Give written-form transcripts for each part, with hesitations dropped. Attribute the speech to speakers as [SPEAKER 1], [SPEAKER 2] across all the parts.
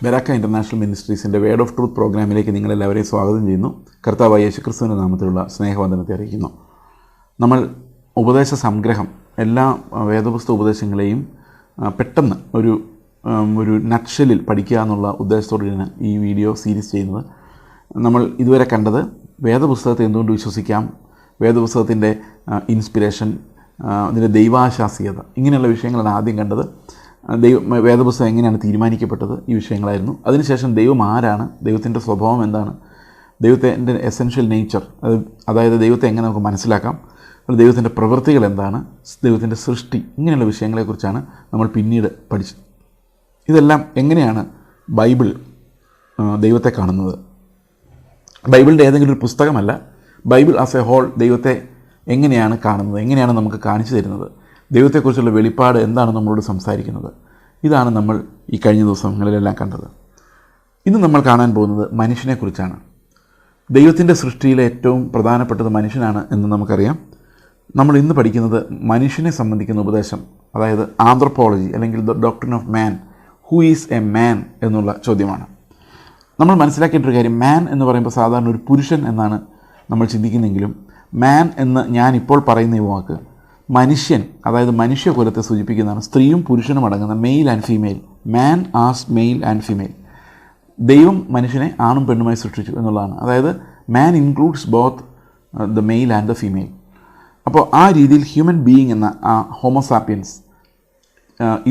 [SPEAKER 1] ബെരാക്ക international മിനിസ്ട്രീസിൻ്റെ word of truth പ്രോഗ്രാമിലേക്ക് നിങ്ങളെല്ലാവരെയും സ്വാഗതം ചെയ്യുന്നു. കർത്താവായ യേശുക്രിസ്തുവിൻ്റെ നാമത്തിലുള്ള സ്നേഹവന്ദനത്തെ അറിയിക്കുന്നു. നമ്മൾ ഉപദേശ സംഗ്രഹം എല്ലാ വേദപുസ്തക ഉപദേശങ്ങളെയും പെട്ടെന്ന് ഒരു നട്ട്ഷെല്ലിൽ പഠിക്കുക എന്നുള്ള ഉദ്ദേശത്തോടെയാണ് ഈ വീഡിയോ സീരീസ് ചെയ്യുന്നത്. നമ്മൾ ഇതുവരെ കണ്ടത് വേദപുസ്തകത്തെ എന്തുകൊണ്ട് വിശ്വസിക്കാം, വേദപുസ്തകത്തിൻ്റെ ഇൻസ്പിരേഷൻ, അതിൻ്റെ ദൈവാശാസ്യത, ഇങ്ങനെയുള്ള വിഷയങ്ങളാണ് ആദ്യം കണ്ടത്. വേദപുസ്തകം എങ്ങനെയാണ് തീരുമാനിക്കപ്പെട്ടത്, ഈ വിഷയങ്ങളായിരുന്നു. അതിനുശേഷം ദൈവം ആരാണ്, ദൈവത്തിൻ്റെ സ്വഭാവം എന്താണ്, ദൈവത്തിൻ്റെ എസെൻഷ്യൽ നേച്ചർ, അതായത് ദൈവത്തെ എങ്ങനെ നമുക്ക് മനസ്സിലാക്കാം, ദൈവത്തിൻ്റെ പ്രവൃത്തികൾ എന്താണ്, ദൈവത്തിൻ്റെ സൃഷ്ടി, ഇങ്ങനെയുള്ള വിഷയങ്ങളെക്കുറിച്ചാണ് നമ്മൾ പിന്നീട് പഠിച്ചത്. ഇതെല്ലാം എങ്ങനെയാണ് ബൈബിൾ ദൈവത്തെ കാണുന്നത്. ബൈബിളിൻ്റെ ഏതെങ്കിലും ഒരു പുസ്തകമല്ല, ബൈബിൾ ആസ് എ ഹോൾ ദൈവത്തെ എങ്ങനെയാണ് കാണുന്നത്, എങ്ങനെയാണ് നമുക്ക് കാണിച്ചു തരുന്നത്, ദൈവത്തെക്കുറിച്ചുള്ള വെളിപ്പാട് എന്താണ് നമ്മളോട് സംസാരിക്കുന്നത്. ഇതാണ് നമ്മൾ ഈ കഴിഞ്ഞ ദിവസങ്ങളിലെല്ലാം കണ്ടത്. ഇന്ന് നമ്മൾ കാണാൻ പോകുന്നത് മനുഷ്യനെക്കുറിച്ചാണ്. ദൈവത്തിൻ്റെ സൃഷ്ടിയിലെ ഏറ്റവും പ്രധാനപ്പെട്ടത് മനുഷ്യനാണ് എന്ന് നമുക്കറിയാം. നമ്മൾ ഇന്ന് പഠിക്കുന്നത് മനുഷ്യനെ സംബന്ധിക്കുന്ന ഉപദേശം, അതായത് ആന്ത്രോപോളജി അല്ലെങ്കിൽ the doctrine of man, who is a man എന്നുള്ള ചോദ്യമാണ്. നമ്മൾ മനസ്സിലാക്കേണ്ട ഒരു കാര്യം, മാൻ എന്ന് പറയുമ്പോൾ സാധാരണ ഒരു പുരുഷൻ എന്നാണ് നമ്മൾ ചിന്തിക്കുന്നെങ്കിലും മാൻ എന്ന് ഞാൻ ഇപ്പോൾ പറയുന്ന ഈ വാക്ക് മനുഷ്യൻ, അതായത് മനുഷ്യകുലത്തെ സൂചിപ്പിക്കുന്നതാണ്. സ്ത്രീയും പുരുഷനും അടങ്ങുന്ന male and female, man as male and female. ദൈവം മനുഷ്യനെ ആണും പെണ്ണുമായി സൃഷ്ടിച്ചു എന്നുള്ളതാണ്. അതായത് man includes both the male and the female. അപ്പോൾ ആ രീതിയിൽ ഹ്യൂമൻ ബീയിങ് എന്ന ആ ഹോമോസാപ്പിയൻസ്,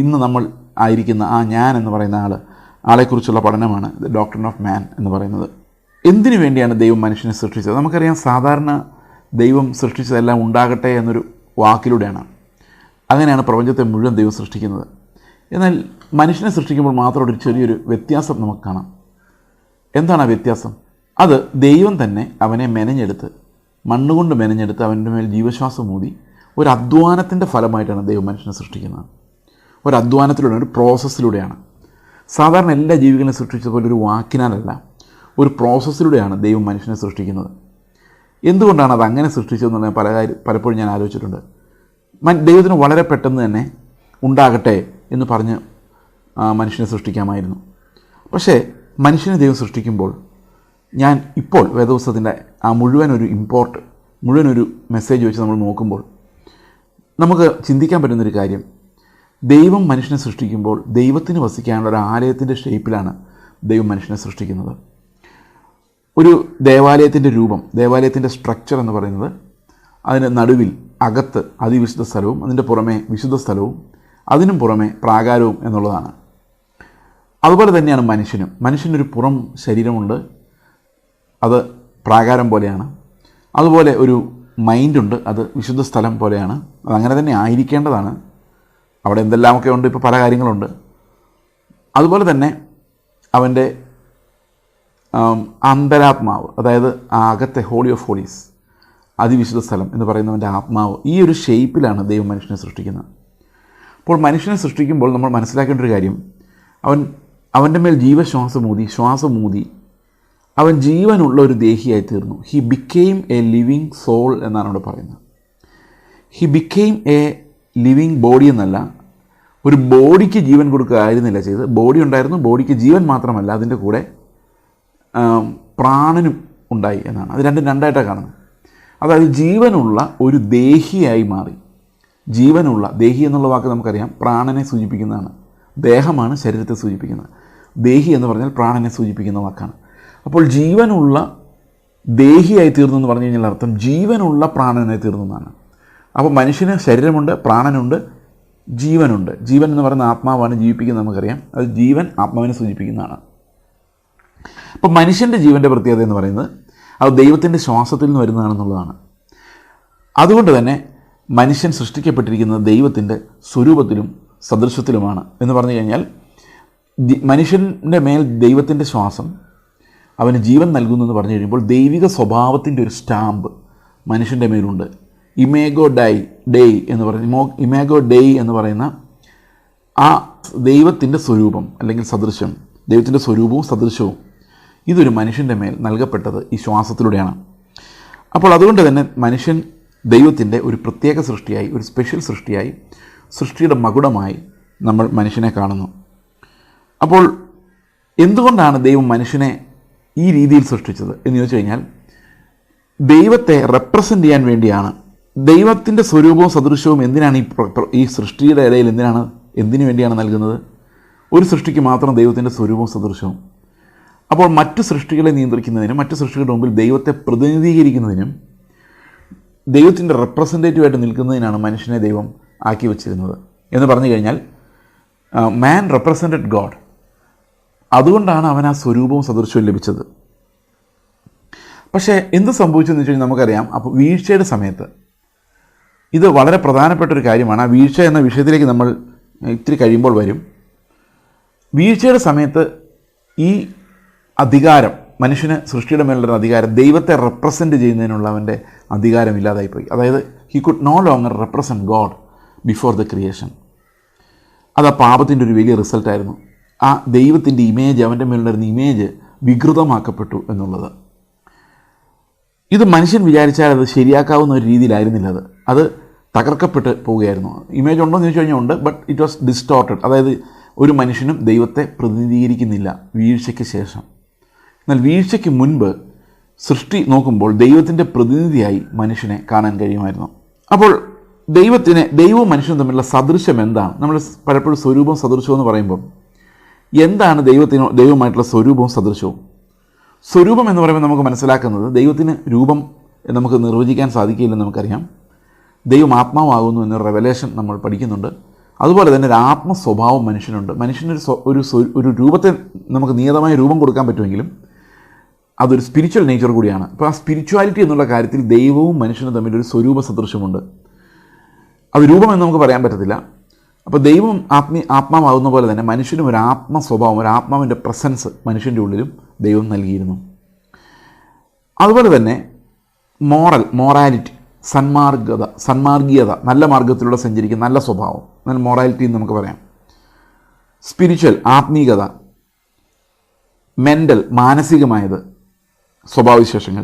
[SPEAKER 1] ഇന്ന് നമ്മൾ ആയിരിക്കുന്ന ആ ഞാൻ എന്ന് പറയുന്ന ആളെക്കുറിച്ചുള്ള പഠനമാണ് ദ ഡോക്ട്രിൻ ഓഫ് മാൻ എന്ന് പറയുന്നത്. എന്തിനു വേണ്ടിയാണ് ദൈവം മനുഷ്യനെ സൃഷ്ടിച്ചത്? നമുക്കറിയാം, സാധാരണ ദൈവം സൃഷ്ടിച്ചതെല്ലാം ഉണ്ടാകട്ടെ എന്നൊരു വാക്കിലൂടെയാണ്. അങ്ങനെയാണ് പ്രപഞ്ചത്തെ മുഴുവൻ ദൈവം സൃഷ്ടിക്കുന്നത്. എന്നാൽ മനുഷ്യനെ സൃഷ്ടിക്കുമ്പോൾ മാത്രം ഒരു ചെറിയൊരു വ്യത്യാസം നമുക്ക് കാണാം. എന്താണ് ആ വ്യത്യാസം? അത് ദൈവം തന്നെ അവനെ മെനഞ്ഞെടുത്ത്, മണ്ണുകൊണ്ട് മെനഞ്ഞെടുത്ത് അവൻ്റെ മേൽ ജീവശ്വാസം ഊതി ഒരു അധ്വാനത്തിൻ്റെ ഫലമായിട്ടാണ് ദൈവം മനുഷ്യനെ സൃഷ്ടിക്കുന്നത്. ഒരു അധ്വാനത്തിലൂടെയാണ്, ഒരു പ്രോസസ്സിലൂടെയാണ്. സാധാരണ എല്ലാ ജീവികളെയും സൃഷ്ടിച്ചതുപോലെ ഒരു വാക്കിനാലല്ല, ഒരു പ്രോസസ്സിലൂടെയാണ് ദൈവം മനുഷ്യനെ സൃഷ്ടിക്കുന്നത്. എന്തുകൊണ്ടാണ് അത് അങ്ങനെ സൃഷ്ടിച്ചതെന്നുള്ള പലപ്പോഴും ഞാൻ ആലോചിച്ചിട്ടുണ്ട്. ദൈവത്തിന് വളരെ പെട്ടെന്ന് തന്നെ ഉണ്ടാകട്ടെ എന്ന് പറഞ്ഞ് മനുഷ്യനെ സൃഷ്ടിക്കാമായിരുന്നു. പക്ഷേ മനുഷ്യനെ ദൈവം സൃഷ്ടിക്കുമ്പോൾ, ഞാൻ ഇപ്പോൾ വേദപുസ്തകത്തിൻ്റെ ആ മുഴുവനൊരു മെസ്സേജ് വെച്ച് നമ്മൾ നോക്കുമ്പോൾ നമുക്ക് ചിന്തിക്കാൻ പറ്റുന്നൊരു കാര്യം, ദൈവം മനുഷ്യനെ സൃഷ്ടിക്കുമ്പോൾ ദൈവത്തിന് വസിക്കാനുള്ള ഒരു ആലയത്തിൻ്റെ ഷേപ്പിലാണ് ദൈവം മനുഷ്യനെ സൃഷ്ടിക്കുന്നത്. ഒരു ദേവാലയത്തിൻ്റെ രൂപം, ദേവാലയത്തിൻ്റെ സ്ട്രക്ചർ എന്ന് പറയുന്നത്, അതിന് നടുവിൽ അകത്ത് അതിവിശുദ്ധ സ്ഥലവും അതിൻ്റെ പുറമെ വിശുദ്ധ സ്ഥലവും അതിനും പുറമെ പ്രാകാരവും എന്നുള്ളതാണ്. അതുപോലെ തന്നെയാണ് മനുഷ്യനൊരു പുറം ശരീരമുണ്ട്, അത് പ്രാകാരം പോലെയാണ്. അതുപോലെ ഒരു മൈൻഡുണ്ട്, അത് വിശുദ്ധ സ്ഥലം പോലെയാണ്. അതങ്ങനെ തന്നെ ആയിരിക്കേണ്ടതാണ്. അവിടെ എന്തെല്ലാമൊക്കെ ഉണ്ട്, ഇപ്പോൾ പല കാര്യങ്ങളുണ്ട്. അതുപോലെ തന്നെ അവൻ്റെ അന്തരാത്മാവ്, അതായത് ആ അകത്തെ ഹോളി ഓഫ് ഹോളീസ്, അതിവിശുദ്ധ സ്ഥലം എന്ന് പറയുന്നവൻ്റെ ആത്മാവ്, ഈ ഒരു ഷേപ്പിലാണ് ദൈവം മനുഷ്യനെ സൃഷ്ടിക്കുന്നത്. അപ്പോൾ മനുഷ്യനെ സൃഷ്ടിക്കുമ്പോൾ നമ്മൾ മനസ്സിലാക്കേണ്ട ഒരു കാര്യം, അവൻ്റെ മേൽ ശ്വാസം ഊതി അവൻ ജീവനുള്ള ഒരു ദേഹിയായി തീർന്നു. He became a living soul എന്നാണ് അവിടെ പറയുന്നത്. He became a living body എന്നല്ല, ഒരു ബോഡിക്ക് ജീവൻ കൊടുക്കുകയായിരുന്നില്ല ചെയ്ത്. ബോഡി ഉണ്ടായിരുന്നു, ബോഡിക്ക് ജീവൻ മാത്രമല്ല, അതിൻ്റെ കൂടെ പ്രാണനും ഉണ്ടായി എന്നാണ്. അത് രണ്ടായിട്ടാണ് കാണുന്നത്. അതായത് ജീവനുള്ള ഒരു ദേഹിയായി മാറി. ജീവനുള്ള ദേഹി എന്നുള്ള വാക്ക് നമുക്കറിയാം, പ്രാണനെ സൂചിപ്പിക്കുന്നതാണ്. ദേഹമാണ് ശരീരത്തെ സൂചിപ്പിക്കുന്നത്. ദേഹി എന്ന് പറഞ്ഞാൽ പ്രാണനെ സൂചിപ്പിക്കുന്ന വാക്കാണ്. അപ്പോൾ ജീവനുള്ള ദേഹിയായി തീർന്നു എന്ന് പറഞ്ഞു കഴിഞ്ഞാൽ അർത്ഥം ജീവനുള്ള പ്രാണനായി തീർന്നു എന്നാണ്. അപ്പോൾ മനുഷ്യന് ശരീരമുണ്ട്, പ്രാണനുണ്ട്, ജീവനുണ്ട്. ജീവൻ എന്ന് പറയുന്ന ആത്മാവാണ് ജീവിപ്പിക്കുന്നത്, നമുക്കറിയാം. അത് ജീവൻ ആത്മാവിനെ സൂചിപ്പിക്കുന്നതാണ്. അപ്പോൾ മനുഷ്യൻ്റെ ജീവൻ്റെ പ്രത്യേകത എന്ന് പറയുന്നത് അത് ദൈവത്തിൻ്റെ ശ്വാസത്തിൽ നിന്ന് വരുന്നതാണെന്നുള്ളതാണ്. അതുകൊണ്ട് തന്നെ മനുഷ്യൻ സൃഷ്ടിക്കപ്പെട്ടിരിക്കുന്നത് ദൈവത്തിൻ്റെ സ്വരൂപത്തിലും സദൃശ്യത്തിലുമാണ് എന്ന് പറഞ്ഞു കഴിഞ്ഞാൽ, മനുഷ്യൻ്റെ മേൽ ദൈവത്തിൻ്റെ ശ്വാസം അവന് ജീവൻ നൽകുന്നു എന്ന് പറഞ്ഞു കഴിയുമ്പോൾ ദൈവിക സ്വഭാവത്തിൻ്റെ ഒരു സ്റ്റാമ്പ് മനുഷ്യൻ്റെ മേലുണ്ട്. ഇമേഗോ ഡെയ് എന്ന് പറയുന്ന ആ ദൈവത്തിൻ്റെ സ്വരൂപം അല്ലെങ്കിൽ സദൃശ്യം, ദൈവത്തിൻ്റെ സ്വരൂപവും സദൃശ്യവും, ഇതൊരു മനുഷ്യൻ്റെ മേൽ നൽകപ്പെട്ടത് ഈ ശ്വാസത്തിലൂടെയാണ്. അപ്പോൾ അതുകൊണ്ട് തന്നെ മനുഷ്യൻ ദൈവത്തിൻ്റെ ഒരു പ്രത്യേക സൃഷ്ടിയായി, ഒരു സ്പെഷ്യൽ സൃഷ്ടിയായി, സൃഷ്ടിയുടെ മകുടമായി നമ്മൾ മനുഷ്യനെ കാണുന്നു. അപ്പോൾ എന്തുകൊണ്ടാണ് ദൈവം മനുഷ്യനെ ഈ രീതിയിൽ സൃഷ്ടിച്ചത് എന്ന് ചോദിച്ചു കഴിഞ്ഞാൽ, ദൈവത്തെ റെപ്രസെൻ്റ് ചെയ്യാൻ വേണ്ടിയാണ്. ദൈവത്തിൻ്റെ സ്വരൂപവും സദൃശവും എന്തിനാണ് ഈ സൃഷ്ടിയുടെ ഇടയിൽ എന്തിനു വേണ്ടിയാണ് നൽകുന്നത്? ഒരു സൃഷ്ടിക്ക് മാത്രം ദൈവത്തിൻ്റെ സ്വരൂപവും സദൃശവും. അപ്പോൾ മറ്റു സൃഷ്ടികളെ നിയന്ത്രിക്കുന്നതിനും മറ്റു സൃഷ്ടികളുടെ മുമ്പിൽ ദൈവത്തെ പ്രതിനിധീകരിക്കുന്നതിനും ദൈവത്തിൻ്റെ റെപ്രസെൻറ്റേറ്റീവായിട്ട് നിൽക്കുന്നതിനാണ് മനുഷ്യനെ ദൈവം ആക്കി വച്ചിരുന്നത്. എന്ന് പറഞ്ഞു കഴിഞ്ഞാൽ മാൻ റെപ്രസെൻറ്റഡ് ഗോഡ്. അതുകൊണ്ടാണ് അവൻ ആ സ്വരൂപവും സദൃശവും ലഭിച്ചത്. പക്ഷേ എന്ത് സംഭവിച്ചെന്ന് വെച്ച് കഴിഞ്ഞാൽ നമുക്കറിയാം. അപ്പോൾ വീഴ്ചയുടെ സമയത്ത് ഇത് വളരെ പ്രധാനപ്പെട്ടൊരു കാര്യമാണ്. ആ വീഴ്ച എന്ന വിഷയത്തിലേക്ക് നമ്മൾ ഇത്തിരി കഴിയുമ്പോൾ വരും. വീഴ്ചയുടെ സമയത്ത് ഈ അധികാരം, മനുഷ്യന് സൃഷ്ടിയുടെ മേലുള്ള അധികാരം, ദൈവത്തെ റെപ്രസെൻ്റ് ചെയ്യുന്നതിനുള്ള അവൻ്റെ അധികാരം ഇല്ലാതായിപ്പോയി. അതായത് he could no longer represent God before the creation. അത് ആ പാപത്തിൻ്റെ ഒരു വലിയ റിസൾട്ടായിരുന്നു. ആ ദൈവത്തിൻ്റെ ഇമേജ്, അവൻ്റെ മേലുണ്ടായിരുന്ന ഇമേജ് വികൃതമാക്കപ്പെട്ടു എന്നുള്ളത്. ഇത് മനുഷ്യൻ വിചാരിച്ചാൽ അത് ശരിയാക്കാവുന്ന ഒരു രീതിയിലായിരുന്നില്ല. അത് തകർക്കപ്പെട്ട് പോവുകയായിരുന്നു. ഇമേജ് ഉണ്ടോ എന്ന് ചോദിച്ചു കഴിഞ്ഞാൽ ഉണ്ട്, ബട്ട് ഇറ്റ് വാസ് ഡിസ്റ്റോർട്ടഡ്. അതായത് ഒരു മനുഷ്യനും ദൈവത്തെ പ്രതിനിധീകരിക്കുന്നില്ല വീഴ്ചയ്ക്ക് ശേഷം. എന്നാൽ വീഴ്ചയ്ക്ക് മുൻപ് സൃഷ്ടി നോക്കുമ്പോൾ ദൈവത്തിൻ്റെ പ്രതിനിധിയായി മനുഷ്യനെ കാണാൻ കഴിയുമായിരുന്നു. അപ്പോൾ ദൈവവും മനുഷ്യനും തമ്മിലുള്ള സദൃശ്യം എന്താണ്? നമ്മൾ പലപ്പോഴും സ്വരൂപവും സദൃശവും എന്ന് പറയുമ്പം എന്താണ് ദൈവമായിട്ടുള്ള സ്വരൂപവും സദൃശവും? സ്വരൂപം എന്ന് പറയുമ്പോൾ നമുക്ക് മനസ്സിലാക്കുന്നത് ദൈവത്തിന് രൂപം നമുക്ക് നിർവചിക്കാൻ സാധിക്കില്ലെന്ന് നമുക്കറിയാം. ദൈവം ആത്മാവാകുന്നു എന്നൊരു റെവലേഷൻ നമ്മൾ പഠിക്കുന്നുണ്ട്. അതുപോലെ തന്നെ ഒരു ആത്മസ്വഭാവം മനുഷ്യനുണ്ട്. മനുഷ്യനൊരു രൂപത്തെ നമുക്ക് നിയതമായ രൂപം കൊടുക്കാൻ പറ്റുമെങ്കിലും അതൊരു സ്പിരിച്വൽ നേച്ചർ കൂടിയാണ്. അപ്പോൾ ആ സ്പിരിച്വാലിറ്റി എന്നുള്ള കാര്യത്തിൽ ദൈവവും മനുഷ്യനും തമ്മിലൊരു സ്വരൂപ സദൃശ്യമുണ്ട്. അത് രൂപമെന്ന് നമുക്ക് പറയാൻ പറ്റത്തില്ല. അപ്പോൾ ദൈവം ആത്മാവാകുന്ന പോലെ തന്നെ മനുഷ്യനും ഒരു ആത്മസ്വഭാവം, ഒരു ആത്മാവിൻ്റെ പ്രസൻസ് മനുഷ്യൻ്റെ ഉള്ളിലും ദൈവം നൽകിയിരുന്നു. അതുപോലെ തന്നെ മൊറാലിറ്റി, സന്മാർഗീയത, നല്ല മാർഗത്തിലൂടെ സഞ്ചരിക്കുന്ന നല്ല സ്വഭാവം, നല്ല മൊറാലിറ്റി എന്ന് നമുക്ക് പറയാം. സ്പിരിച്വൽ, ആത്മീകത, മെൻ്റൽ, മാനസികമായത് സ്വഭാവവിശേഷങ്ങൾ,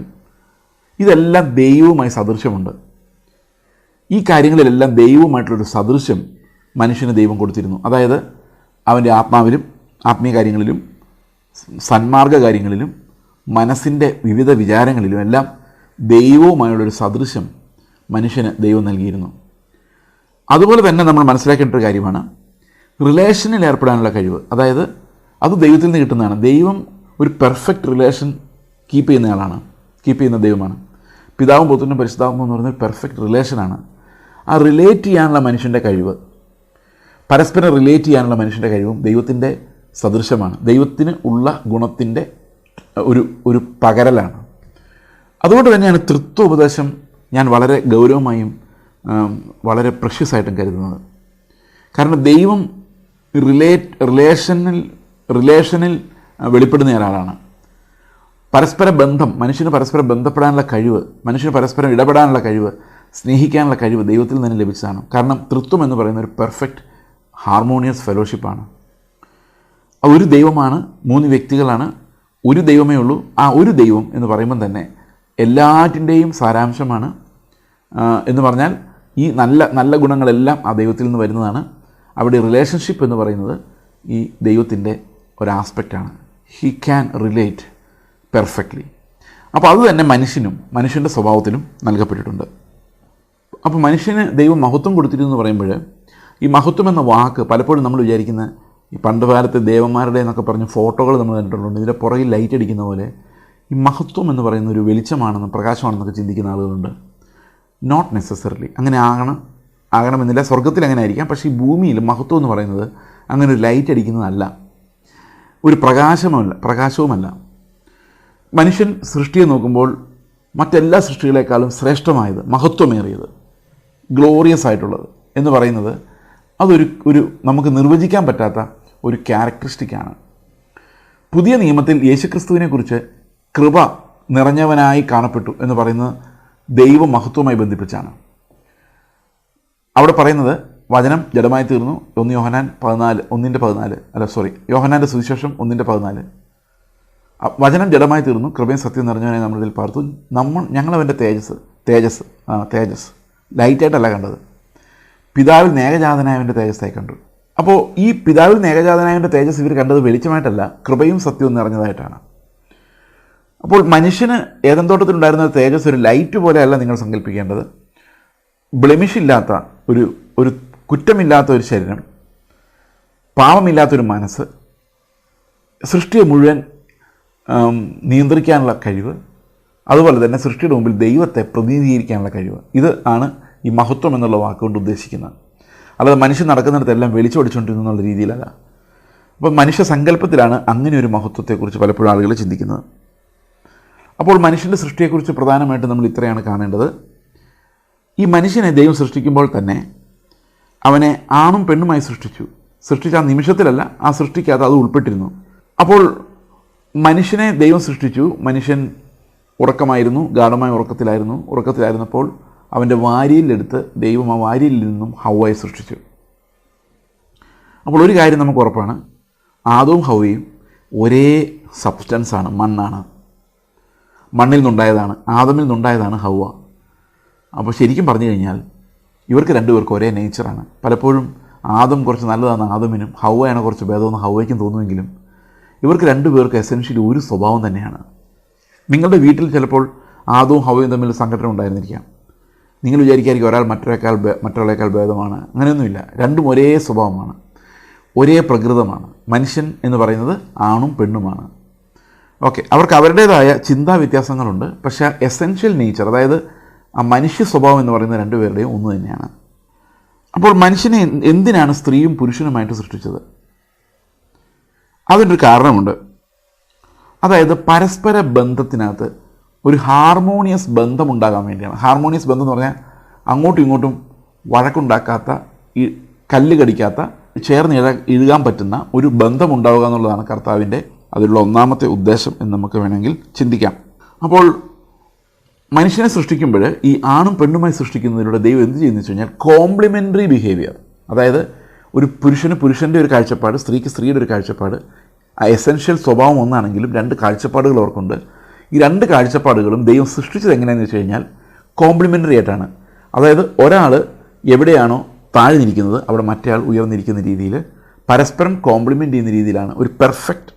[SPEAKER 1] ഇതെല്ലാം ദൈവവുമായി സദൃശ്യമുണ്ട്. ഈ കാര്യങ്ങളിലെല്ലാം ദൈവവുമായിട്ടുള്ളൊരു സദൃശ്യം മനുഷ്യന് ദൈവം കൊടുത്തിരുന്നു. അതായത് അവൻ്റെ ആത്മാവിലും ആത്മീയ കാര്യങ്ങളിലും സന്മാർഗ കാര്യങ്ങളിലും മനസ്സിൻ്റെ വിവിധ വിചാരങ്ങളിലും എല്ലാം ദൈവവുമായുള്ളൊരു സദൃശ്യം മനുഷ്യന് ദൈവം നൽകിയിരുന്നു. അതുപോലെ തന്നെ നമ്മൾ മനസ്സിലാക്കേണ്ട ഒരു കാര്യമാണ് റിലേഷനിൽ ഏർപ്പെടാനുള്ള കഴിവ്. അതായത് അത് ദൈവത്തിൽ നിന്ന് കിട്ടുന്നതാണ്. ദൈവം ഒരു പെർഫെക്റ്റ് റിലേഷൻ കീപ്പ് ചെയ്യുന്ന ദൈവമാണ്. പിതാവും പുത്രനും പരിശുദ്ധാത്മാവും എന്ന് പറയുന്നത് പെർഫെക്റ്റ് റിലേഷനാണ്. ആ റിലേറ്റ് ചെയ്യാനുള്ള മനുഷ്യൻ്റെ കഴിവ്, പരസ്പരം റിലേറ്റ് ചെയ്യാനുള്ള മനുഷ്യൻ്റെ കഴിവും ദൈവത്തിൻ്റെ സദൃശമാണ്. ദൈവത്തിന് ഉള്ള ഗുണത്തിൻ്റെ ഒരു പകരലാണ്. അതുകൊണ്ട് തന്നെയാണ് തൃത്വ ഉപദേശം ഞാൻ വളരെ ഗൗരവമായും വളരെ പ്രഷ്യസായിട്ടും കരുതുന്നത്. കാരണം ദൈവം റിലേഷനിൽ വെളിപ്പെടുന്ന ഒരാളാണ്. പരസ്പര ബന്ധം, മനുഷ്യന് പരസ്പരം ബന്ധപ്പെടാനുള്ള കഴിവ്, മനുഷ്യന് പരസ്പരം ഇടപെടാനുള്ള കഴിവ്, സ്നേഹിക്കാനുള്ള കഴിവ് ദൈവത്തിൽ നിന്ന് ലഭിച്ചതാണ്. കാരണം തൃത്വം എന്ന് പറയുന്ന ഒരു പെർഫെക്റ്റ് ഹാർമോണിയസ് ഫെലോഷിപ്പാണ്. ഒരു ദൈവമാണ്, 3 വ്യക്തികളാണ്, ഒരു ദൈവമേ ഉള്ളൂ. ആ ഒരു ദൈവം എന്ന് പറയുമ്പം തന്നെ എല്ലാറ്റിൻ്റെയും സാരാംശമാണ്. എന്ന് പറഞ്ഞാൽ ഈ നല്ല ഗുണങ്ങളെല്ലാം ആ ദൈവത്തിൽ നിന്ന് വരുന്നതാണ്. അവിടെ റിലേഷൻഷിപ്പ് എന്ന് പറയുന്നത് ഈ ദൈവത്തിൻ്റെ ഒരു ആസ്പെക്റ്റാണ്. He can relate perfectly. അപ്പോൾ അത് തന്നെ മനുഷ്യൻ്റെ സ്വഭാവത്തിലും നൽകപ്പെട്ടിട്ടുണ്ട്. അപ്പോൾ മനുഷ്യന് ദൈവം മഹത്വം കൊടുത്തിരുന്നു എന്ന് പറയുമ്പോൾ ഈ മഹത്വം എന്ന വാക്ക് പലപ്പോഴും നമ്മൾ വിചാരിക്കുന്ന ഈ പണ്ട് കാലത്തെ ദേവന്മാരുടെ എന്നൊക്കെ പറഞ്ഞ് ഫോട്ടോകൾ നമ്മൾ കണ്ടിട്ടുണ്ട്. ഇതിൻ്റെ പുറകിൽ ലൈറ്റ് അടിക്കുന്ന പോലെ ഈ മഹത്വം എന്ന് പറയുന്ന ഒരു വെളിച്ചമാണെന്ന്, പ്രകാശമാണെന്നൊക്കെ ചിന്തിക്കുന്ന ആളുകളുണ്ട്. നോട്ട് നെസസറിലി അങ്ങനെ ആകണമെന്നില്ല. സ്വർഗത്തിൽ അങ്ങനെ ആയിരിക്കാം. പക്ഷേ ഈ ഭൂമിയിൽ മഹത്വം എന്ന് പറയുന്നത് അങ്ങനെ ഒരു ലൈറ്റ് അടിക്കുന്നതല്ല, ഒരു പ്രകാശവുമല്ല. മനുഷ്യൻ സൃഷ്ടിയെ നോക്കുമ്പോൾ മറ്റെല്ലാ സൃഷ്ടികളെക്കാളും ശ്രേഷ്ഠമായത്, മഹത്വമേറിയത്, ഗ്ലോറിയസ് ആയിട്ടുള്ളത് എന്ന് പറയുന്നത് അതൊരു നമുക്ക് നിർവചിക്കാൻ പറ്റാത്ത ഒരു ക്യാരക്ടറിസ്റ്റിക്കാണ്. പുതിയ നിയമത്തിൽ യേശുക്രിസ്തുവിനെക്കുറിച്ച് കൃപ നിറഞ്ഞവനായി കാണപ്പെട്ടു എന്ന് പറയുന്നത് ദൈവമഹത്വവുമായി ബന്ധിപ്പിച്ചാണ്. അവിടെ പറയുന്നത് വചനം ജഡമായി തീർന്നു, യോഹന്നാൻ്റെ സുവിശേഷം 1:14. വചനം ജഡമായി തീർന്നു, കൃപയും സത്യം നിറഞ്ഞവനായി നമ്മളിൽ പാർത്തു. ഞങ്ങളവൻ്റെ തേജസ് ലൈറ്റായിട്ടല്ല കണ്ടത്, പിതാവിൽ നേകജാതനായവൻ്റെ തേജസ്സായി കണ്ടു. അപ്പോൾ ഈ പിതാവിൽ നിന്ന് ഏകജാതനായവൻ്റെ തേജസ് ഇവർ കണ്ടത് വെളിച്ചമായിട്ടല്ല, കൃപയും സത്യവും നിറഞ്ഞതായിട്ടാണ്. അപ്പോൾ മനുഷ്യന് ഏദൻ തോട്ടത്തിലുണ്ടായിരുന്ന തേജസ് ഒരു ലൈറ്റ് പോലെയല്ല നിങ്ങൾ സങ്കല്പിക്കേണ്ടത്. ബ്ലെമിഷില്ലാത്ത ഒരു കുറ്റമില്ലാത്ത ഒരു ശരീരം, പാപമില്ലാത്തൊരു മനസ്സ്, സൃഷ്ടിയെ മുഴുവൻ നിയന്ത്രിക്കാനുള്ള കഴിവ്, അതുപോലെ തന്നെ സൃഷ്ടിയുടെ മുമ്പിൽ ദൈവത്തെ പ്രതിനിധീകരിക്കാനുള്ള കഴിവ്. ഇത് ആണ് ഈ മഹത്വം എന്നുള്ള വാക്കുകൊണ്ട് ഉദ്ദേശിക്കുന്നത്. അല്ലാതെ മനുഷ്യൻ നടക്കുന്നിടത്തെല്ലാം വെളിച്ചോടിച്ചുകൊണ്ടിരുന്നു എന്നുള്ള രീതിയിലല്ല. അപ്പോൾ മനുഷ്യ സങ്കല്പത്തിലാണ് അങ്ങനെ ഒരു മഹത്വത്തെക്കുറിച്ച് പലപ്പോഴും ആളുകൾ ചിന്തിക്കുന്നത്. അപ്പോൾ മനുഷ്യൻ്റെ സൃഷ്ടിയെക്കുറിച്ച് പ്രധാനമായിട്ടും നമ്മൾ ഇത്രയാണ് കാണേണ്ടത്. ഈ മനുഷ്യനെ ദൈവം സൃഷ്ടിക്കുമ്പോൾ തന്നെ അവനെ ആണും പെണ്ണുമായി സൃഷ്ടിച്ച ആ നിമിഷത്തിലല്ല, ആ സൃഷ്ടിക്കകത്ത് അത് ഉൾപ്പെട്ടിരുന്നു. അപ്പോൾ മനുഷ്യനെ ദൈവം സൃഷ്ടിച്ചു. മനുഷ്യൻ ഉറക്കമായിരുന്നു, ഗാഢമായ ഉറക്കത്തിലായിരുന്നപ്പോൾ അവൻ്റെ വാരിയിലെടുത്ത് ദൈവം ആ വാരിയിൽ നിന്നും ഹവ്വയെ സൃഷ്ടിച്ചു. അപ്പോൾ ഒരു കാര്യം നമുക്ക് ഉറപ്പാണ്, ആദവും ഹവ്വയും ഒരേ സബ്സ്റ്റൻസാണ്, മണ്ണാണ്. മണ്ണിൽ നിന്നുണ്ടായതാണ്, ആദമിൽ നിന്നുണ്ടായതാണ് ഹവ്വ. അപ്പോൾ ശരിക്കും പറഞ്ഞു കഴിഞ്ഞാൽ ഇവർക്ക് രണ്ടുപേർക്കും ഒരേ നേച്ചറാണ്. പലപ്പോഴും ആദം കുറച്ച് നല്ലതാണ് ആദമിനും, ഹവ്വയാണ് കുറച്ച് ഭേദമെന്ന് ഹവ്വയ്ക്കും തോന്നുമെങ്കിലും ഇവർക്ക് രണ്ടുപേർക്ക് എസെൻഷ്യലി ഒരു സ്വഭാവം തന്നെയാണ്. നിങ്ങളുടെ വീട്ടിൽ ചിലപ്പോൾ ആദവും ഹവ്വയും തമ്മിൽ സംഘടന ഉണ്ടായിരുന്നിരിക്കാം. നിങ്ങൾ വിചാരിക്കായിരിക്കും ഒരാൾ മറ്റൊരാളേക്കാൾ ഭേദമാണ്. അങ്ങനെയൊന്നുമില്ല. രണ്ടും ഒരേ സ്വഭാവമാണ്, ഒരേ പ്രകൃതമാണ്. മനുഷ്യൻ എന്ന് പറയുന്നത് ആണും പെണ്ണുമാണ്. ഓക്കെ, അവർക്ക് അവരുടേതായ ചിന്താ വ്യത്യാസങ്ങളുണ്ട്. പക്ഷേ എസെൻഷ്യൽ നേച്ചർ, അതായത് ആ മനുഷ്യ സ്വഭാവം എന്ന് പറയുന്ന രണ്ടുപേരുടെയും ഒന്ന് തന്നെയാണ്. അപ്പോൾ മനുഷ്യനെ എന്തിനാണ് സ്ത്രീയും പുരുഷനുമായിട്ട് സൃഷ്ടിച്ചത്? അതിനൊരു കാരണമുണ്ട്. അതായത് പരസ്പര ബന്ധത്തിനകത്ത് ഒരു ഹാർമോണിയസ് ബന്ധമുണ്ടാകാൻ വേണ്ടിയാണ്. ഹാർമോണിയസ് ബന്ധം എന്ന് പറഞ്ഞാൽ അങ്ങോട്ടും ഇങ്ങോട്ടും വഴക്കുണ്ടാക്കാത്ത, കല്ല് കടിക്കാത്ത, ചേർന്ന് ഇഴുകാൻ പറ്റുന്ന ഒരു ബന്ധമുണ്ടാവുക എന്നുള്ളതാണ് കർത്താവിൻ്റെ അതിലുള്ള ഒന്നാമത്തെ ഉദ്ദേശം എന്ന് നമുക്ക് വേണമെങ്കിൽ ചിന്തിക്കാം. അപ്പോൾ മനുഷ്യനെ സൃഷ്ടിക്കുമ്പോൾ ഈ ആണും പെണ്ണുമായി സൃഷ്ടിക്കുന്നതിലൂടെ ദൈവം എന്ത് ചെയ്യുന്നു വെച്ച് കഴിഞ്ഞാൽ കോംപ്ലിമെൻ്ററി ബിഹേവിയർ, അതായത് ഒരു പുരുഷന് പുരുഷൻ്റെ ഒരു കാഴ്ചപ്പാട്, സ്ത്രീക്ക് സ്ത്രീയുടെ ഒരു കാഴ്ചപ്പാട്, ആ എസെൻഷ്യൽ സ്വഭാവം ഒന്നാണെങ്കിലും രണ്ട് കാഴ്ചപ്പാടുകൾ അവർക്കുണ്ട്. ഈ രണ്ട് കാഴ്ചപ്പാടുകളും ദൈവം സൃഷ്ടിച്ചത് എങ്ങനെയാണെന്ന് വെച്ച് കഴിഞ്ഞാൽ കോംപ്ലിമെൻ്ററി ആയിട്ടാണ്. അതായത് ഒരാൾ എവിടെയാണോ താഴ്ന്നിരിക്കുന്നത് അവിടെ മറ്റേ ആൾ ഉയർന്നിരിക്കുന്ന രീതിയിൽ പരസ്പരം കോംപ്ലിമെൻ്റ് ചെയ്യുന്ന രീതിയിലാണ് ഒരു പെർഫെക്റ്റ്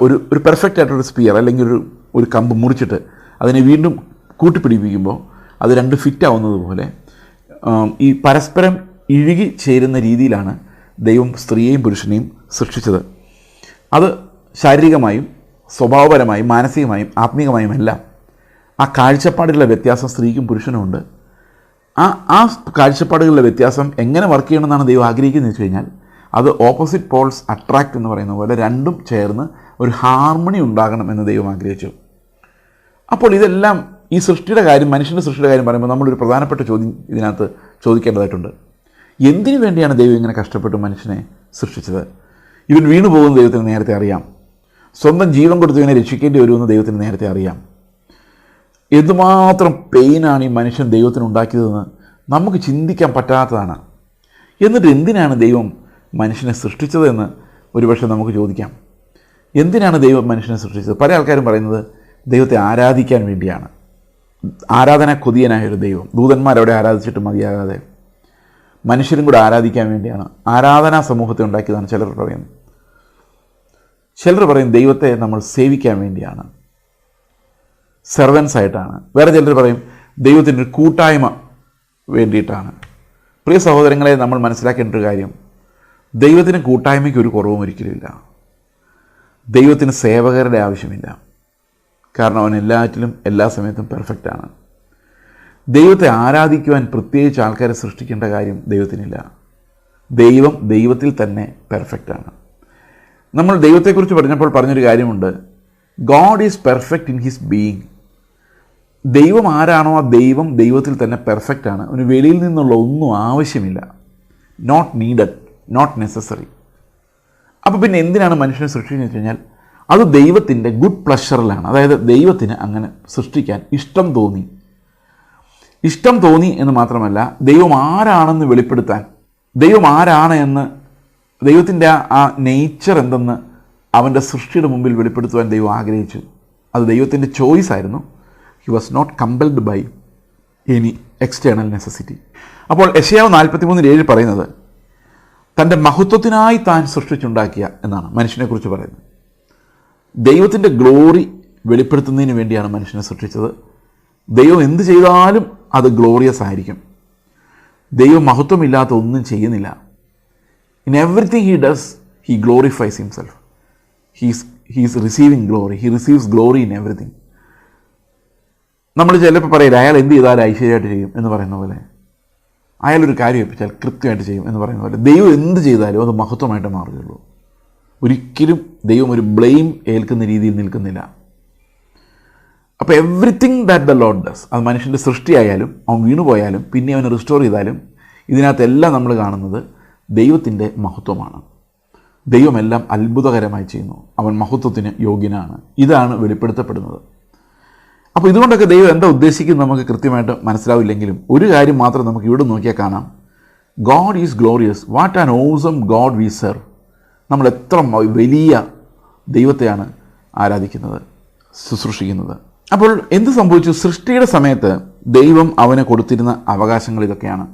[SPEAKER 1] ഒരു പെർഫെക്റ്റ് ആയിട്ടൊരു സ്പിയർ അല്ലെങ്കിൽ ഒരു കമ്പ് മുറിച്ചിട്ട് അതിനെ വീണ്ടും കൂട്ടിപ്പിടിപ്പിക്കുമ്പോൾ അത് രണ്ട് ഫിറ്റാവുന്നത് പോലെ ഈ പരസ്പരം ഇഴുകി ചേരുന്ന രീതിയിലാണ് ദൈവം സ്ത്രീയെയും പുരുഷനെയും സൃഷ്ടിച്ചത്. അത് ശാരീരികമായും സ്വഭാവപരമായും മാനസികമായും ആത്മീകമായും എല്ലാം ആ കാഴ്ചപ്പാടുകളുടെ വ്യത്യാസം സ്ത്രീക്കും പുരുഷനും ഉണ്ട്. ആ കാഴ്ചപ്പാടുകളുടെ വ്യത്യാസം എങ്ങനെ വർക്ക് ചെയ്യണമെന്നാണ് ദൈവം ആഗ്രഹിക്കുന്നത് വെച്ച് കഴിഞ്ഞാൽ അത് ഓപ്പോസിറ്റ് പോൾസ് അട്രാക്റ്റ് എന്ന് പറയുന്ന പോലെ രണ്ടും ചേർന്ന് ഒരു ഹാർമണി ഉണ്ടാകണം എന്ന് ദൈവം ആഗ്രഹിച്ചു. അപ്പോൾ ഇതെല്ലാം ഈ സൃഷ്ടിയുടെ കാര്യം, മനുഷ്യൻ്റെ സൃഷ്ടിയുടെ കാര്യം പറയുമ്പോൾ നമ്മളൊരു പ്രധാനപ്പെട്ട ചോദ്യം ഇതിനകത്ത് ചോദിക്കേണ്ടതായിട്ടുണ്ട്. എന്തിനു വേണ്ടിയാണ് ദൈവം ഇങ്ങനെ കഷ്ടപ്പെട്ട് മനുഷ്യനെ സൃഷ്ടിച്ചത്? ഇവൻ വീണു പോകുന്ന ദൈവത്തിന് നേരത്തെ അറിയാം. സ്വന്തം ജീവൻ കൊടുത്ത് ഇവനെ രക്ഷിക്കേണ്ടി വരുമെന്ന് ദൈവത്തിന് നേരത്തെ അറിയാം. എന്തുമാത്രം പെയിനാണ് ഈ മനുഷ്യൻ ദൈവത്തിന് ഉണ്ടാക്കിയതെന്ന് നമുക്ക് ചിന്തിക്കാൻ പറ്റാത്തതാണ്. എന്നിട്ട് എന്തിനാണ് ദൈവം മനുഷ്യനെ സൃഷ്ടിച്ചതെന്ന് ഒരുപക്ഷെ നമുക്ക് ചോദിക്കാം. എന്തിനാണ് ദൈവം മനുഷ്യനെ സൃഷ്ടിച്ചത്? പല ആൾക്കാരും പറയുന്നത് ദൈവത്തെ ആരാധിക്കാൻ വേണ്ടിയാണ്. ആരാധന കൊതിയനായൊരു ദൈവം, ദൂതന്മാരവിടെ ആരാധിച്ചിട്ട് മതിയാകാതെ മനുഷ്യരും കൂടെ ആരാധിക്കാൻ വേണ്ടിയാണ് ആരാധനാ സമൂഹത്തെ ഉണ്ടാക്കിയതാണ് ചിലർ പറയുന്നത്. ചിലർ പറയും ദൈവത്തെ നമ്മൾ സേവിക്കാൻ വേണ്ടിയാണ്, സെർവൻസ് ആയിട്ടാണ്. വേറെ ചിലർ പറയും ദൈവത്തിൻ്റെ ഒരു കൂട്ടായ്മ വേണ്ടിയിട്ടാണ്. പ്രിയ സഹോദരങ്ങളെ, നമ്മൾ മനസ്സിലാക്കേണ്ട ഒരു കാര്യം, ദൈവത്തിന് കൂട്ടായ്മയ്ക്ക് ഒരു കുറവും ഒരിക്കലുമില്ല. ദൈവത്തിന് സേവകരുടെ ആവശ്യമില്ല. കാരണം അവൻ എല്ലാറ്റിലും എല്ലാ സമയത്തും പെർഫെക്റ്റാണ്. ദൈവത്തെ ആരാധിക്കുവാൻ പ്രത്യേകിച്ച് ആൾക്കാരെ സൃഷ്ടിക്കേണ്ട കാര്യം ദൈവത്തിനില്ല. ദൈവം ദൈവത്തിൽ തന്നെ പെർഫെക്റ്റാണ്. നമ്മൾ ദൈവത്തെക്കുറിച്ച് പറഞ്ഞപ്പോൾ പറഞ്ഞൊരു കാര്യമുണ്ട്, God is perfect in his being. ദൈവം ആരാണോ ആ ദൈവം ദൈവത്തിൽ തന്നെ പെർഫെക്റ്റാണ്. ഒരു വെളിയിൽ നിന്നുള്ള ഒന്നും ആവശ്യമില്ല. Not needed, not necessary. അപ്പോൾ പിന്നെ എന്തിനാണ് മനുഷ്യനെ സൃഷ്ടിച്ചതെന്ന് വെച്ച് കഴിഞ്ഞാൽ അത് ദൈവത്തിൻ്റെ ഗുഡ് പ്ലഷറിലാണ്. അതായത് ദൈവത്തിന് അങ്ങനെ സൃഷ്ടിക്കാൻ ഇഷ്ടം തോന്നി എന്ന് മാത്രമല്ല, ദൈവം ആരാണെന്ന് വെളിപ്പെടുത്താൻ, ദൈവം ആരാണ് എന്ന്, ദൈവത്തിൻ്റെ ആ നേച്ചർ എന്തെന്ന് അവൻ്റെ സൃഷ്ടിയുടെ മുമ്പിൽ വെളിപ്പെടുത്തുവാൻ ദൈവം ആഗ്രഹിച്ചു. അത് ദൈവത്തിൻ്റെ ചോയ്സ് ആയിരുന്നു. He was not compelled by any external necessity. അപ്പോൾ യെശയ്യാവ് 43:7 പറയുന്നത്, തൻ്റെ മഹത്വത്തിനായി താൻ സൃഷ്ടിച്ചുണ്ടാക്കിയ എന്നാണ് മനുഷ്യനെക്കുറിച്ച് പറയുന്നത്. ദൈവത്തിൻ്റെ ഗ്ലോറി വെളിപ്പെടുത്തുന്നതിന് വേണ്ടിയാണ് മനുഷ്യനെ സൃഷ്ടിച്ചത്. ദൈവം എന്ത് ചെയ്താലും അത് ഗ്ലോറിയസ് ആയിരിക്കും. ദൈവം മഹത്വമില്ലാത്ത ഒന്നും ചെയ്യുന്നില്ല. In everything he does he glorifies himself. He's receiving glory. He receives glory in everything. നമ്മൾ ചിലപ്പോൾ പറയില്ല, അയാൾ എന്ത് ചെയ്താലും ഐശ്വര്യമായിട്ട് ചെയ്യും എന്ന് പറയുന്ന പോലെ, അയാളൊരു കാര്യം ഏൽപ്പിച്ചാൽ കൃത്യമായിട്ട് ചെയ്യും എന്ന് പറയുന്ന പോലെ, ദൈവം എന്ത് ചെയ്താലും അത് മഹത്വമായിട്ട് മാറുകയുള്ളൂ. ഒരിക്കലും ദൈവം ഒരു ബ്ലെയിം ഏൽക്കുന്ന രീതിയിൽ നിൽക്കുന്നില്ല. അപ്പോൾ everything that the Lord does, അത് മനുഷ്യൻ്റെ സൃഷ്ടിയായാലും അവൻ വീണുപോയാലും പിന്നെ അവനെ റിസ്റ്റോർ ചെയ്താലും ഇതിനകത്തെല്ലാം നമ്മൾ കാണുന്നത് ദൈവത്തിൻ്റെ മഹത്വമാണ്. ദൈവമെല്ലാം അത്ഭുതകരമായി ചെയ്യുന്നു. അവൻ മഹത്വത്തിന് യോഗ്യനാണ്. ഇതാണ് വെളിപ്പെടുത്തപ്പെടുന്നത്. അപ്പോൾ ഇതുകൊണ്ടൊക്കെ ദൈവം എന്താ ഉദ്ദേശിക്കുന്നത് നമുക്ക് കൃത്യമായിട്ട് മനസ്സിലാവില്ലെങ്കിലും ഒരു കാര്യം മാത്രം നമുക്ക് ഇവിടെ നോക്കിയാൽ കാണാം. God is glorious. What an awesome God V serve. നമ്മൾ എത്ര വലിയ ദൈവത്തെയാണ് ആരാധിക്കുന്നത്, ശുശ്രൂഷിക്കുന്നത്. അപ്പോൾ എന്ത് സംഭവിച്ചു? സൃഷ്ടിയുടെ സമയത്ത് ദൈവം അവന് കൊടുത്തിരുന്ന അവകാശങ്ങൾ ഇതൊക്കെയാണ്.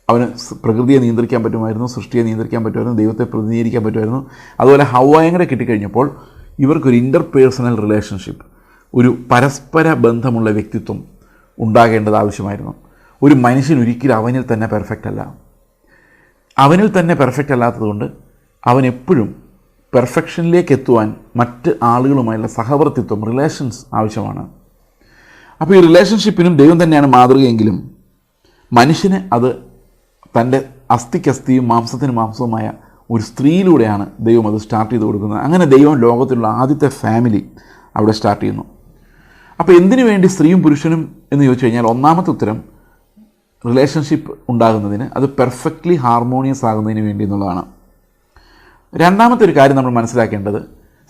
[SPEAKER 1] അവന് പ്രകൃതിയെ നിയന്ത്രിക്കാൻ പറ്റുമായിരുന്നു, സൃഷ്ടിയെ നിയന്ത്രിക്കാൻ പറ്റുമായിരുന്നു, ദൈവത്തെ പ്രതിനിധീകരിക്കാൻ പറ്റുമായിരുന്നു. അതുപോലെ ഹവ്വായും കൂടെ കിട്ടിക്കഴിഞ്ഞപ്പോൾ ഇവർക്കൊരു ഇൻ്റർപേഴ്സണൽ റിലേഷൻഷിപ്പ്, ഒരു പരസ്പര ബന്ധമുള്ള വ്യക്തിത്വം ഉണ്ടാകേണ്ടത് ആവശ്യമായിരുന്നു. ഒരു മനുഷ്യൻ ഒരിക്കലും അവനിൽ തന്നെ പെർഫെക്റ്റ് അല്ല. അവനിൽ തന്നെ പെർഫെക്റ്റ് അല്ലാത്തതുകൊണ്ട് അവൻ എപ്പോഴും പെർഫെക്ഷനിലേക്ക് എത്തുവാൻ മറ്റ് ആളുകളുമായുള്ള സഹവർത്തിത്വം, റിലേഷൻസ് ആവശ്യമാണ്. അപ്പോൾ ഈ റിലേഷൻഷിപ്പിനും ദൈവം തന്നെയാണ് മാതൃകയെങ്കിലും മനുഷ്യന് അത് തൻ്റെ അസ്ഥിക്കസ്ഥിയും മാംസത്തിന് മാംസവുമായ ഒരു സ്ത്രീയിലൂടെയാണ് ദൈവം അത് സ്റ്റാർട്ട് ചെയ്ത് കൊടുക്കുന്നത്. അങ്ങനെ ദൈവം ലോകത്തിലുള്ള ആദ്യത്തെ ഫാമിലി അവിടെ സ്റ്റാർട്ട് ചെയ്യുന്നു. അപ്പോൾ എന്തിനു വേണ്ടി സ്ത്രീയും പുരുഷനും എന്ന് ചോദിച്ചു കഴിഞ്ഞാൽ ഒന്നാമത്തെ ഉത്തരം റിലേഷൻഷിപ്പ് ഉണ്ടാകുന്നതിന്, അത് പെർഫെക്റ്റ്ലി ഹാർമോണിയസ് ആകുന്നതിന് വേണ്ടി എന്നുള്ളതാണ്. രണ്ടാമത്തെ ഒരു കാര്യം നമ്മൾ മനസ്സിലാക്കേണ്ടത്,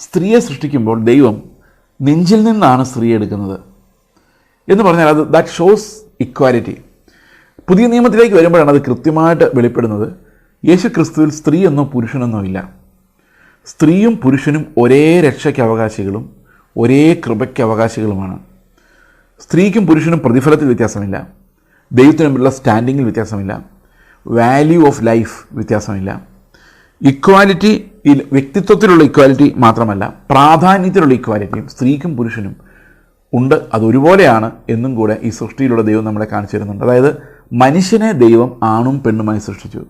[SPEAKER 1] സ്ത്രീയെ സൃഷ്ടിക്കുമ്പോൾ ദൈവം നെഞ്ചിൽ നിന്നാണ് സ്ത്രീയെ എടുക്കുന്നത് എന്ന് പറഞ്ഞാൽ അത് ദാറ്റ് ഷോസ് ഇക്വാലിറ്റി. പുതിയ നിയമത്തിലേക്ക് വരുമ്പോഴാണ് അത് കൃത്യമായിട്ട് വെളിപ്പെടുന്നത്. യേശു ക്രിസ്തുവിൽ സ്ത്രീ എന്നോ പുരുഷനെന്നോ ഇല്ല. സ്ത്രീയും പുരുഷനും ഒരേ രക്ഷയ്ക്ക് അവകാശികളും ഒരേ കൃപയ്ക്ക് അവകാശികളുമാണ്. സ്ത്രീക്കും പുരുഷനും പ്രതിഫലത്തിൽ വ്യത്യാസമില്ല, ദൈവത്തിന് മുമ്പുള്ള സ്റ്റാൻഡിങ്ങിൽ വ്യത്യാസമില്ല, വാല്യൂ ഓഫ് ലൈഫ് വ്യത്യാസമില്ല. ഇക്വാലിറ്റി, വ്യക്തിത്വത്തിലുള്ള ഇക്വാലിറ്റി മാത്രമല്ല, പ്രാധാന്യത്തിലുള്ള ഇക്വാലിറ്റിയും സ്ത്രീക്കും പുരുഷനും ഉണ്ട്. അതൊരുപോലെയാണ് എന്നും കൂടെ ഈ സൃഷ്ടിയിലൂടെ ദൈവം നമ്മളെ കാണിച്ചു തരുന്നുണ്ട്. അതായത് മനുഷ്യനെ ദൈവം ആണും പെണ്ണുമായി സൃഷ്ടിച്ചു.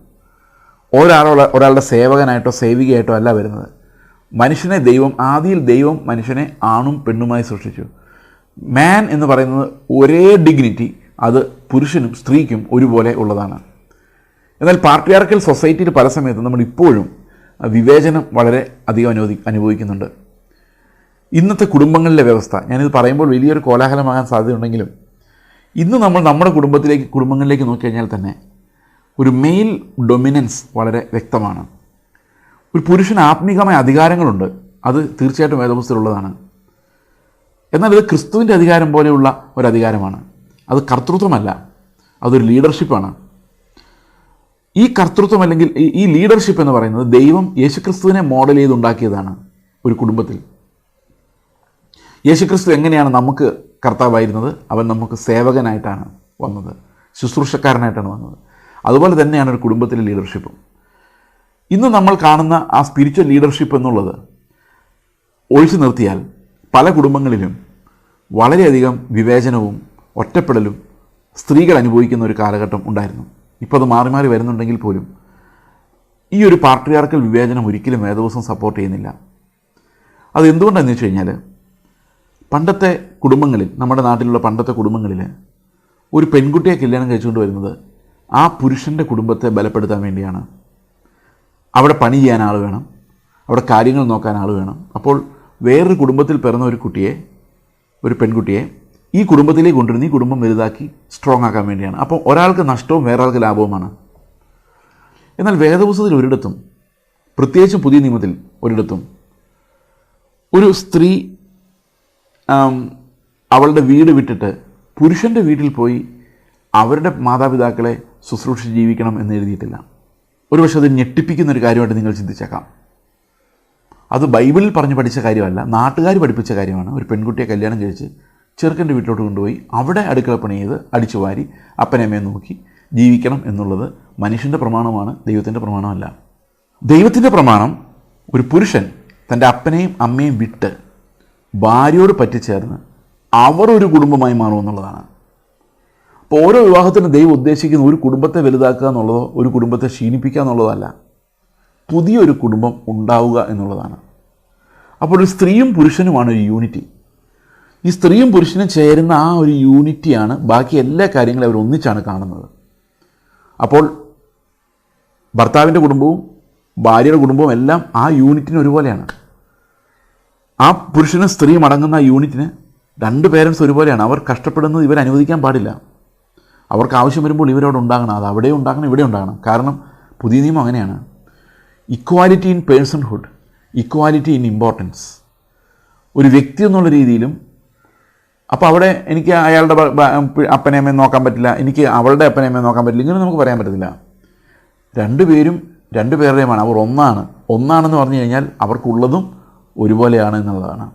[SPEAKER 1] ഒരാളുടെ സേവകനായിട്ടോ സേവികയായിട്ടോ അല്ല വരുന്നത്. മനുഷ്യനെ ആദിയിൽ ദൈവം മനുഷ്യനെ ആണും പെണ്ണുമായി സൃഷ്ടിച്ചു. മാൻ എന്ന് പറയുന്നത് ഒരേ ഡിഗ്നിറ്റി അത് പുരുഷനും സ്ത്രീക്കും ഒരുപോലെ ഉള്ളതാണ്. എന്നാൽ പാട്രിയാർക്കൽ സൊസൈറ്റിയിൽ പല സമയത്തും നമ്മൾ ഇപ്പോഴും വിവേചനം വളരെ അധികം അനുഭവിക്കുന്നുണ്ട്. ഇന്നത്തെ കുടുംബങ്ങളിലെ വ്യവസ്ഥ, ഞാനിത് പറയുമ്പോൾ വലിയൊരു കോലാഹലമാകാൻ സാധ്യതയുണ്ടെങ്കിലും ഇന്ന് നമ്മൾ നമ്മുടെ കുടുംബങ്ങളിലേക്ക് നോക്കിക്കഴിഞ്ഞാൽ തന്നെ ഒരു മെയിൽ ഡൊമിനൻസ് വളരെ വ്യക്തമാണ്. ഒരു പുരുഷന് ആത്മീകമായ അധികാരങ്ങളുണ്ട്, അത് തീർച്ചയായിട്ടും വേദപുസ്തകത്തിലുള്ളതാണ്. എന്നാൽ ഇത് ക്രിസ്തുവിൻ്റെ അധികാരം പോലെയുള്ള ഒരു അധികാരമാണ്. അത് കർത്തൃത്വമല്ല, അതൊരു ലീഡർഷിപ്പാണ്. ഈ കർത്തൃത്വം അല്ലെങ്കിൽ ഈ ലീഡർഷിപ്പ് എന്ന് പറയുന്നത് ദൈവം യേശുക്രിസ്തുവിനെ മോഡൽ ചെയ്തുണ്ടാക്കിയതാണ്. ഒരു കുടുംബത്തിൽ യേശുക്രിസ്തു എങ്ങനെയാണ് നമുക്ക് കർത്താവായിരുന്നത്? അവൻ നമുക്ക് സേവകനായിട്ടാണ് വന്നത്, ശുശ്രൂഷക്കാരനായിട്ടാണ് വന്നത്. അതുപോലെ തന്നെയാണ് ഒരു കുടുംബത്തിലെ ലീഡർഷിപ്പും. ഇന്ന് നമ്മൾ കാണുന്ന ആ സ്പിരിച്വൽ ലീഡർഷിപ്പ് എന്നുള്ളത് ഒഴിച്ചു നിർത്തിയാൽ പല കുടുംബങ്ങളിലും വളരെയധികം വിവേചനവും ഒറ്റപ്പെടലും സ്ത്രീകൾ അനുഭവിക്കുന്ന ഒരു കാലഘട്ടം ഉണ്ടായിരുന്നു. ഇപ്പോൾ അത് മാറി മാറി വരുന്നുണ്ടെങ്കിൽ പോലും ഈ ഒരു പാട്രിയാർക്കൽ വിവേചനം ഒരിക്കലും വേദപുസ്തകം സപ്പോർട്ട് ചെയ്യുന്നില്ല. അത് എന്തുകൊണ്ടാണെന്ന് വെച്ച് കഴിഞ്ഞാൽ പണ്ടത്തെ കുടുംബങ്ങളിൽ, നമ്മുടെ നാട്ടിലുള്ള പണ്ടത്തെ കുടുംബങ്ങളിൽ ഒരു പെൺകുട്ടിയെ കല്യാണം കഴിച്ചുകൊണ്ട് വരുന്നത് ആ പുരുഷൻ്റെ കുടുംബത്തെ ബലപ്പെടുത്താൻ വേണ്ടിയാണ്. അവിടെ പണി ചെയ്യാൻ ആൾ വേണം, അവിടെ കാര്യങ്ങൾ നോക്കാൻ ആൾ വേണം. അപ്പോൾ വേറൊരു കുടുംബത്തിൽ പിറന്ന ഒരു പെൺകുട്ടിയെ ഈ കുടുംബത്തിലേക്ക് കൊണ്ടുവരുന്ന ഈ കുടുംബം വലുതാക്കി സ്ട്രോങ് ആക്കാൻ വേണ്ടിയാണ്. അപ്പോൾ ഒരാൾക്ക് നഷ്ടവും വേറൊരാൾക്ക് ലാഭവുമാണ്. എന്നാൽ വേദപുസ്തകത്തിൽ ഒരിടത്തും, പ്രത്യേകിച്ചും പുതിയ നിയമത്തിൽ ഒരിടത്തും, ഒരു സ്ത്രീ അവളുടെ വീട് വിട്ടിട്ട് പുരുഷൻ്റെ വീട്ടിൽ പോയി അവരുടെ മാതാപിതാക്കളെ ശുശ്രൂഷിച്ച് ജീവിക്കണം എന്ന് എഴുതിയിട്ടില്ല. ഒരുപക്ഷെ അത് ഞെട്ടിപ്പിക്കുന്നൊരു കാര്യമായിട്ട് നിങ്ങൾ ചിന്തിച്ചേക്കാം. അത് ബൈബിളിൽ പറഞ്ഞു പഠിച്ച കാര്യമല്ല, നാട്ടുകാർ പഠിപ്പിച്ച കാര്യമാണ്. ഒരു പെൺകുട്ടിയെ കല്യാണം കഴിച്ച് ചെറുക്കൻ്റെ വീട്ടിലോട്ട് കൊണ്ടുപോയി അവിടെ അടുക്കള പണി ചെയ്ത് അടിച്ചു വാരി അപ്പനമ്മയെ നോക്കി ജീവിക്കണം എന്നുള്ളത് മനുഷ്യൻ്റെ പ്രമാണമാണ്, ദൈവത്തിൻ്റെ പ്രമാണമല്ല. ദൈവത്തിൻ്റെ പ്രമാണം ഒരു പുരുഷൻ തൻ്റെ അപ്പനെയും അമ്മയും വിട്ട് ഭാര്യയോട് പറ്റിച്ചേർന്ന് അവർ ഒരു കുടുംബമായി മാറുമെന്നുള്ളതാണ്. അപ്പോൾ ഓരോ വിവാഹത്തിനും ദൈവം ഉദ്ദേശിക്കുന്ന ഒരു കുടുംബത്തെ വലുതാക്കുക എന്നുള്ളതോ ഒരു കുടുംബത്തെ ക്ഷീണിപ്പിക്കുക എന്നുള്ളതല്ല, പുതിയൊരു കുടുംബം ഉണ്ടാവുക എന്നുള്ളതാണ്. അപ്പോൾ ഒരു സ്ത്രീയും പുരുഷനുമാണ് ഒരു യൂണിറ്റി. ഈ സ്ത്രീയും പുരുഷനും ചേരുന്ന ആ ഒരു യൂണിറ്റിയാണ് ബാക്കി എല്ലാ കാര്യങ്ങളും അവർ ഒന്നിച്ചാണ് കാണുന്നത്. അപ്പോൾ ഭർത്താവിൻ്റെ കുടുംബവും ഭാര്യയുടെ കുടുംബവും എല്ലാം ആ യൂണിറ്റിന് ഒരുപോലെയാണ്. ആ പുരുഷനും സ്ത്രീയും അടങ്ങുന്ന ആ യൂണിറ്റിന് രണ്ട് പേരൻസ് ഒരുപോലെയാണ്. അവർ കഷ്ടപ്പെടുന്നത് ഇവർ അനുവദിക്കാൻ പാടില്ല. അവർക്ക് ആവശ്യം വരുമ്പോൾ ഇവരോട് ഉണ്ടാകണം, അത് അവിടെ ഉണ്ടാകണം, ഇവിടെ ഉണ്ടാകണം. കാരണം പുതിയ നിയമം അങ്ങനെയാണ്. Equality in personhood, equality in importance. ഒരു വ്യക്തി എന്നുള്ള രീതിയിലും, അപ്പോൾ അവിടെ എനിക്ക് അയാളുടെ അപ്പനെ അമ്മയെ നോക്കാൻ പറ്റില്ല, എനിക്ക് അവളുടെ അപ്പനെ അമ്മയെ നോക്കാൻ പറ്റില്ല, ഇങ്ങനെ നമുക്ക് പറയാൻ പറ്റത്തില്ല. രണ്ടുപേരും രണ്ടുപേരുടെയുമാണ്. അവർ ഒന്നാണെന്ന് പറഞ്ഞു കഴിഞ്ഞാൽ അവർക്കുള്ളതും ഒരുപോലെയാണ് എന്നുള്ളതാണ്.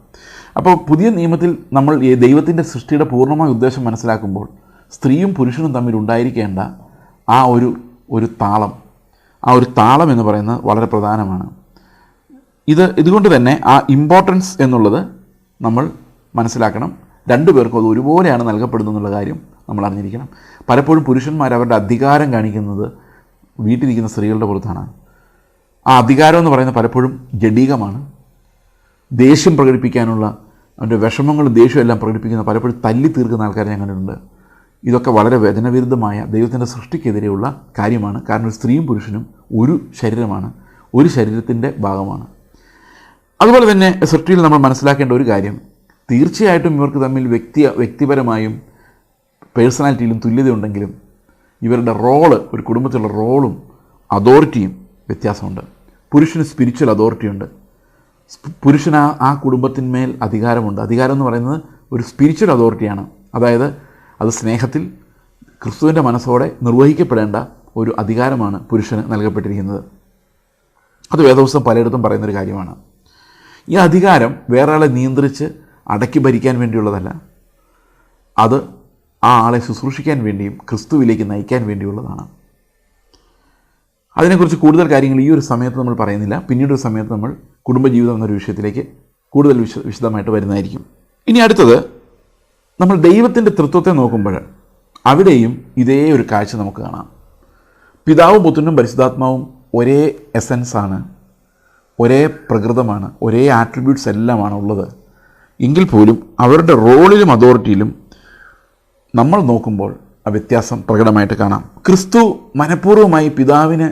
[SPEAKER 1] അപ്പോൾ പുതിയ നിയമത്തിൽ നമ്മൾ ദൈവത്തിൻ്റെ സൃഷ്ടിയുടെ പൂർണ്ണമായ ഉദ്ദേശം മനസ്സിലാക്കുമ്പോൾ സ്ത്രീയും പുരുഷനും തമ്മിൽ ഉണ്ടായിരിക്കേണ്ട ആ ഒരു താളം, ആ ഒരു താളം എന്ന് പറയുന്നത് വളരെ പ്രധാനമാണ്. ഇതുകൊണ്ട് തന്നെ ആ ഇമ്പോർട്ടൻസ് എന്നുള്ളത് നമ്മൾ മനസ്സിലാക്കണം. രണ്ടുപേർക്കും അത് ഒരുപോലെയാണ് നൽകപ്പെടുന്നത് എന്നുള്ള കാര്യം നമ്മൾ അറിഞ്ഞിരിക്കണം. പലപ്പോഴും പുരുഷന്മാർ അവരുടെ അധികാരം കാണിക്കുന്നത് വീട്ടിലിരിക്കുന്ന സ്ത്രീകളുടെ പുറത്താണ്. ആ അധികാരം എന്ന് പറയുന്നത് പലപ്പോഴും ജഡികമാണ്. ദേഷ്യം പ്രകടിപ്പിക്കാനുള്ള അവൻ്റെ വിഷമങ്ങളും ദേഷ്യവും എല്ലാം പ്രകടിപ്പിക്കുന്ന പലപ്പോഴും തല്ലി തീർക്കുന്ന ആൾക്കാരെ ഞാൻ കണ്ടിട്ടുണ്ട്. ഇതൊക്കെ വളരെ വേദനവിരുദ്ധമായ ദൈവത്തിൻ്റെ സൃഷ്ടിക്കെതിരെയുള്ള കാര്യമാണ്. കാരണം ഒരു സ്ത്രീയും പുരുഷനും ഒരു ശരീരമാണ്, ഒരു ശരീരത്തിൻ്റെ ഭാഗമാണ്. അതുപോലെ തന്നെ സൃഷ്ടിയിൽ നമ്മൾ മനസ്സിലാക്കേണ്ട ഒരു കാര്യം, തീർച്ചയായിട്ടും ഇവർക്ക് തമ്മിൽ വ്യക്തിപരമായും പേഴ്സണാലിറ്റിയിലും തുല്യതയുണ്ടെങ്കിലും ഇവരുടെ റോള്, ഒരു കുടുംബത്തിലുള്ള റോളും അതോറിറ്റിയും വ്യത്യാസമുണ്ട്. പുരുഷന് സ്പിരിച്വൽ അതോറിറ്റിയുണ്ട്. പുരുഷന് ആ കുടുംബത്തിന്മേൽ അധികാരമുണ്ട്. അധികാരം എന്ന് പറയുന്നത് ഒരു സ്പിരിച്വൽ അതോറിറ്റിയാണ്. അതായത് അത് സ്നേഹത്തിൽ ക്രിസ്തുവിൻ്റെ മനസ്സോടെ നിർവഹിക്കപ്പെടേണ്ട ഒരു അധികാരമാണ് പുരുഷന് നൽകപ്പെട്ടിരിക്കുന്നത്. അത് വേദപുസ്തകം പലയിടത്തും പറയുന്നൊരു കാര്യമാണ്. ഈ അധികാരം വേറെ ആളെ നിയന്ത്രിച്ച് അടക്കി ഭരിക്കാൻ വേണ്ടിയുള്ളതല്ല, അത് ആ ആളെ ശുശ്രൂഷിക്കാൻ വേണ്ടിയും ക്രിസ്തുവിലേക്ക് നയിക്കാൻ വേണ്ടിയുള്ളതാണ്. അതിനെക്കുറിച്ച് കൂടുതൽ കാര്യങ്ങൾ ഈ ഒരു സമയത്ത് നമ്മൾ പറയുന്നില്ല. പിന്നീടൊരു സമയത്ത് നമ്മൾ കുടുംബജീവിതം എന്നൊരു വിഷയത്തിലേക്ക് കൂടുതൽ വിശദമായിട്ട് വരുന്നതായിരിക്കും. ഇനി അടുത്തത്, നമ്മൾ ദൈവത്തിൻ്റെ തൃത്വത്തെ നോക്കുമ്പോൾ അവിടെയും ഇതേ ഒരു കാഴ്ച നമുക്ക് കാണാം. പിതാവും പുത്രനും പരിശുദ്ധാത്മാവും ഒരേ എസൻസാണ്, ഒരേ പ്രകൃതമാണ്, ഒരേ ആട്രിബ്യൂട്ട്സ് എല്ലാമാണ് ഉള്ളത്. എങ്കിൽ പോലും അവരുടെ റോളിലും അതോറിറ്റിയിലും നമ്മൾ നോക്കുമ്പോൾ ആ വ്യത്യാസം പ്രകടമായിട്ട് കാണാം. ക്രിസ്തു മനഃപൂർവ്വമായി പിതാവിന്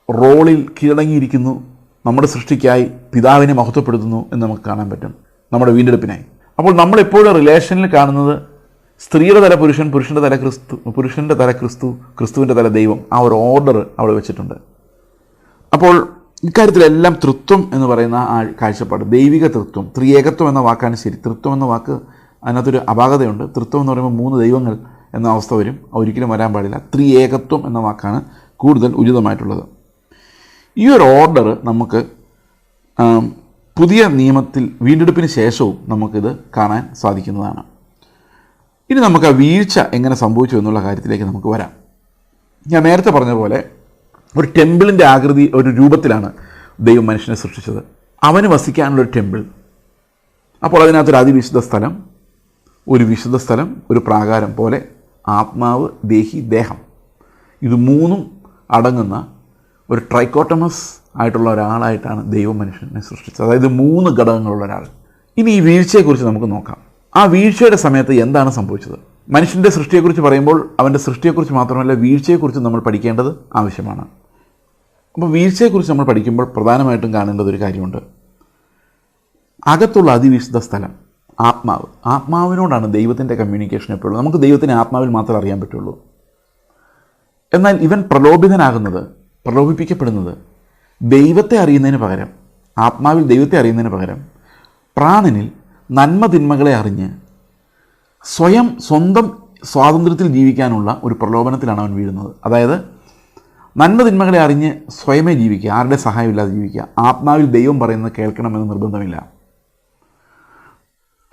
[SPEAKER 1] റോളിൽ കീഴടങ്ങിയിരിക്കുന്നു. നമ്മുടെ സൃഷ്ടിക്കായി പിതാവിനെ മഹത്വപ്പെടുത്തുന്നു എന്ന് നമുക്ക് കാണാൻ പറ്റും, നമ്മുടെ വീണ്ടെടുപ്പിനായി. അപ്പോൾ നമ്മളെപ്പോഴും റിലേഷനിൽ കാണുന്നത് സ്ത്രീയുടെ തല പുരുഷൻ, പുരുഷൻ്റെ തല ക്രിസ്തു, പുരുഷൻ്റെ തല ക്രിസ്തു, ക്രിസ്തുവിൻ്റെ തല ദൈവം. ആ ഒരു ഓർഡർ അവിടെ വെച്ചിട്ടുണ്ട്. അപ്പോൾ ഇക്കാര്യത്തിലെല്ലാം തൃത്വം എന്ന് പറയുന്ന ആ കാഴ്ചപ്പാട്, ദൈവിക തൃത്വം, ത്രിയേകത്വം എന്ന വാക്കാണ് ശരി. തൃത്വം എന്ന വാക്ക് അതിനകത്തൊരു അപാകതയുണ്ട്. തൃത്വം എന്ന് പറയുമ്പോൾ 3 ദൈവങ്ങൾ എന്ന അവസ്ഥ വരും, ഒരിക്കലും വരാൻ പാടില്ല. ത്രിയേകത്വം എന്ന വാക്കാണ് കൂടുതൽ ഉചിതമായിട്ടുള്ളത്. ഈ ഒരു ഓർഡർ നമുക്ക് പുതിയ നിയമത്തിൽ വീണ്ടെടുപ്പിന് ശേഷവും നമുക്കിത് കാണാൻ സാധിക്കുന്നതാണ്. ഇനി നമുക്ക് ആ വീഴ്ച എങ്ങനെ സംഭവിച്ചു എന്നുള്ള കാര്യത്തിലേക്ക് നമുക്ക് വരാം. ഞാൻ നേരത്തെ പറഞ്ഞ പോലെ ഒരു ടെമ്പിളിൻ്റെ ആകൃതി, ഒരു രൂപത്തിലാണ് ദൈവം മനുഷ്യനെ സൃഷ്ടിച്ചത്. അവന് വസിക്കാനുള്ളൊരു ടെമ്പിൾ. അപ്പോൾ അതിനകത്തൊരു അതിവിശുദ്ധ സ്ഥലം, ഒരു വിശുദ്ധ സ്ഥലം, ഒരു പ്രാകാരം പോലെ ആത്മാവ്, ദേഹി, ദേഹം, ഇത് 3 അടങ്ങുന്ന ഒരു ട്രൈക്കോട്ടമസ് ആയിട്ടുള്ള ഒരാളായിട്ടാണ് ദൈവം മനുഷ്യനെ സൃഷ്ടിച്ചത്. അതായത് 3 ഘടകങ്ങളുള്ള ഒരാൾ. ഇനി ഈ വീഴ്ചയെക്കുറിച്ച് നമുക്ക് നോക്കാം. ആ വീഴ്ചയുടെ സമയത്ത് എന്താണ് സംഭവിച്ചത്? മനുഷ്യൻ്റെ സൃഷ്ടിയെക്കുറിച്ച് പറയുമ്പോൾ അവൻ്റെ സൃഷ്ടിയെക്കുറിച്ച് മാത്രമല്ല വീഴ്ചയെക്കുറിച്ച് നമ്മൾ പഠിക്കേണ്ടത് ആവശ്യമാണ്. അപ്പോൾ വീഴ്ചയെക്കുറിച്ച് നമ്മൾ പഠിക്കുമ്പോൾ പ്രധാനമായിട്ടും കാണേണ്ടത് ഒരു കാര്യമുണ്ട്. അകത്തുള്ള അതിവിശുദ്ധ സ്ഥലം, ആത്മാവ്. ആത്മാവിനോടാണ് ദൈവത്തിൻ്റെ കമ്മ്യൂണിക്കേഷൻ എപ്പോഴും. നമുക്ക് ദൈവത്തിനെ ആത്മാവിൽ മാത്രമേ അറിയാൻ പറ്റുള്ളൂ. എന്നാൽ ഇവൻ പ്രലോഭിപ്പിക്കപ്പെടുന്നത് ദൈവത്തെ അറിയുന്നതിന് പകരം, ആത്മാവിൽ ദൈവത്തെ അറിയുന്നതിന് പകരം പ്രാണനിൽ നന്മ തിന്മകളെ അറിഞ്ഞ് സ്വന്തം സ്വാതന്ത്ര്യത്തിൽ ജീവിക്കാനുള്ള ഒരു പ്രലോഭനത്തിലാണ് അവൻ വീഴുന്നത്. അതായത് നന്മ തിന്മകളെ അറിഞ്ഞ് സ്വയമേ ജീവിക്കുക, ആരുടെ സഹായമില്ലാതെ ജീവിക്കുക. ആത്മാവിൽ ദൈവം പറയുന്നത് കേൾക്കണമെന്ന് നിർബന്ധമില്ല.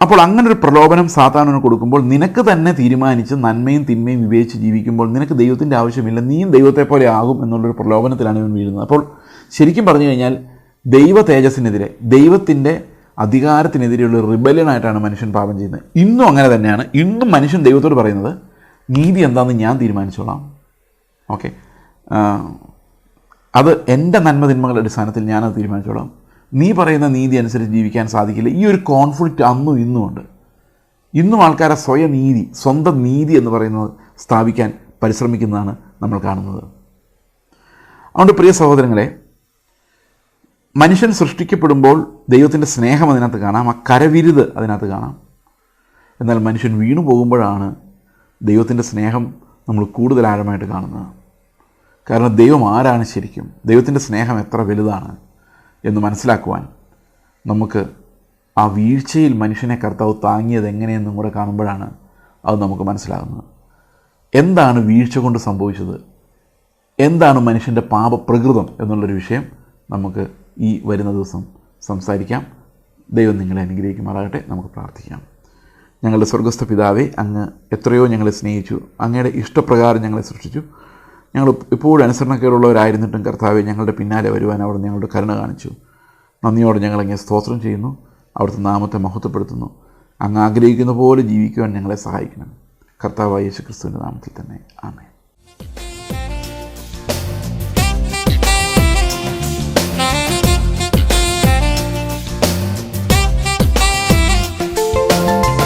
[SPEAKER 1] അപ്പോൾ അങ്ങനൊരു പ്രലോഭനം സാത്താനിന് കൊടുക്കുമ്പോൾ നിനക്ക് തന്നെ തീരുമാനിച്ച് നന്മയും തിന്മയും വിവേചിച്ച് ജീവിക്കുമ്പോൾ നിനക്ക് ദൈവത്തിൻ്റെ ആവശ്യമില്ല, നീയും ദൈവത്തെ പോലെ ആകും എന്നുള്ളൊരു പ്രലോഭനത്തിലാണ് ഇവൻ വീഴുന്നത്. അപ്പോൾ ശരിക്കും പറഞ്ഞു കഴിഞ്ഞാൽ ദൈവ തേജസ്സിനെതിരെ, ദൈവത്തിൻ്റെ അധികാരത്തിനെതിരെയുള്ള റിബല്യനായിട്ടാണ് മനുഷ്യൻ പാപം ചെയ്യുന്നത്. ഇന്നും അങ്ങനെ തന്നെയാണ്. ഇന്നും മനുഷ്യൻ ദൈവത്തോട് പറയുന്നത് നീതി എന്താണെന്ന് ഞാൻ തീരുമാനിച്ചോളാം, ഓക്കെ, അത് എൻ്റെ നന്മതിന്മകളുടെ അടിസ്ഥാനത്തിൽ ഞാനത് തീരുമാനിച്ചോളാം, നീ പറയുന്ന നീതി അനുസരിച്ച് ജീവിക്കാൻ സാധിക്കില്ല. ഈ ഒരു കോൺഫ്ലിക്റ്റ് അന്നും ഇന്നും ഉണ്ട്. ഇന്നും ആൾക്കാരെ സ്വന്തം നീതി എന്ന് പറയുന്നത് സ്ഥാപിക്കാൻ പരിശ്രമിക്കുന്നതാണ് നമ്മൾ കാണുന്നത്. അതുകൊണ്ട് പ്രിയ സഹോദരങ്ങളെ, മനുഷ്യൻ സൃഷ്ടിക്കപ്പെടുമ്പോൾ ദൈവത്തിൻ്റെ സ്നേഹം അതിനകത്ത് കാണാം, ആ കരവിരുത് അതിനകത്ത് കാണാം. എന്നാൽ മനുഷ്യൻ വീണു പോകുമ്പോഴാണ് ദൈവത്തിൻ്റെ സ്നേഹം നമ്മൾ കൂടുതൽ ആഴമായിട്ട് കാണുന്നത്. കാരണം ദൈവം ആരാണ് ശരിക്കും, ദൈവത്തിൻ്റെ സ്നേഹം എത്ര വലുതാണ് എന്ന് മനസ്സിലാക്കുവാൻ നമുക്ക് ആ വീഴ്ചയിൽ മനുഷ്യനെ കർത്താവ് താങ്ങിയത് എങ്ങനെയെന്നും കൂടെ കാണുമ്പോഴാണ് അത് നമുക്ക് മനസ്സിലാകുന്നത്. എന്താണ് വീഴ്ച കൊണ്ട് സംഭവിച്ചത്, എന്താണ് മനുഷ്യൻ്റെ പാപപ്രകൃതം എന്നുള്ളൊരു വിഷയം നമുക്ക് ഈ വരുന്ന ദിവസം സംസാരിക്കാം. ദൈവം നിങ്ങളെ അനുഗ്രഹിക്കുമാറാകട്ടെ. നമുക്ക് പ്രാർത്ഥിക്കാം. ഞങ്ങളുടെ സ്വർഗ്ഗസ്ഥ പിതാവേ, അങ്ങ് എത്രയോ ഞങ്ങളെ സ്നേഹിച്ചു, അങ്ങയുടെ ഇഷ്ടപ്രകാരം ഞങ്ങളെ സൃഷ്ടിച്ചു. ഞങ്ങൾ ഇപ്പോഴും അനുസരണക്കേടുള്ളവരായിരുന്നിട്ടും കർത്താവെ ഞങ്ങളുടെ പിന്നാലെ വരുവാൻ അവിടെ ഞങ്ങളുടെ കരുണ കാണിച്ചു. നന്ദിയോടെ ഞങ്ങളങ്ങ് സ്തോത്രം ചെയ്യുന്നു, അവിടുത്തെ നാമത്തെ മഹത്വപ്പെടുത്തുന്നു. അങ്ങ് ആഗ്രഹിക്കുന്ന പോലെ ജീവിക്കുവാൻ ഞങ്ങളെ സഹായിക്കണം. കർത്താവായ യേശുക്രിസ്തുവിൻ്റെ നാമത്തിൽ തന്നെ ആമേൻ.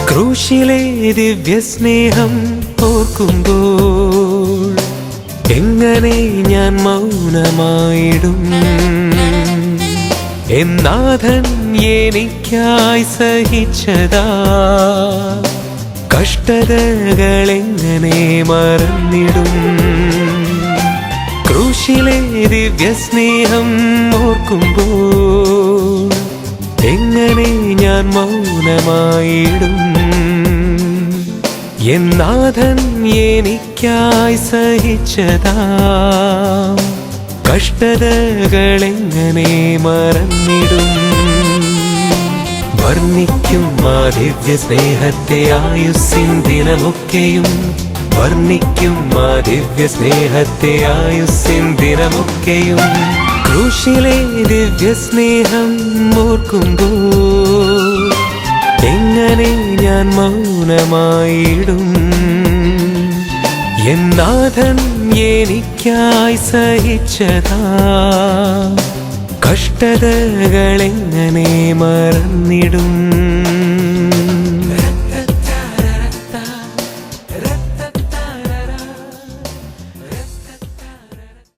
[SPEAKER 2] ക്രൂശിലെ ദിവ്യസ്നേഹം ഓർക്കുമ്പോൾ എങ്ങനെ ഞാൻ മൗനമായിടും? എന്നാഥൻ എനിക്കായി സഹിച്ചതാ കഷ്ടതകളെങ്ങനെ മറന്നിടും? ക്രൂശിലെ ദിവ്യസ്നേഹം ഓർക്കുമ്പോൾ എങ്ങനെ ഞാൻ മൗനമായിടും? എന്നാഥൻ എനിക്കായി സഹിച്ചതാ കഷ്ടതകളെങ്ങനെ മറന്നിടും? വർണ്ണിക്കും ആ ദിവ്യ സ്നേഹത്തെ ആയുസ്സിൻ ദിനമൊക്കെയും, വർണ്ണിക്കും ആ ദിവ്യ സ്നേഹത്തെ ആയുസ്സിൻ ദിനമൊക്കെയും. ക്രൂശിലെ ദിവ്യ സ്നേഹം ഓർക്കുമ്പോൾ എങ്ങനെ ഞാൻ മൗനമായിടും? എന്നാഥൻ എനിക്കായി സഹിച്ചതാ കഷ്ടതകളെങ്ങനെ മറന്നിടും?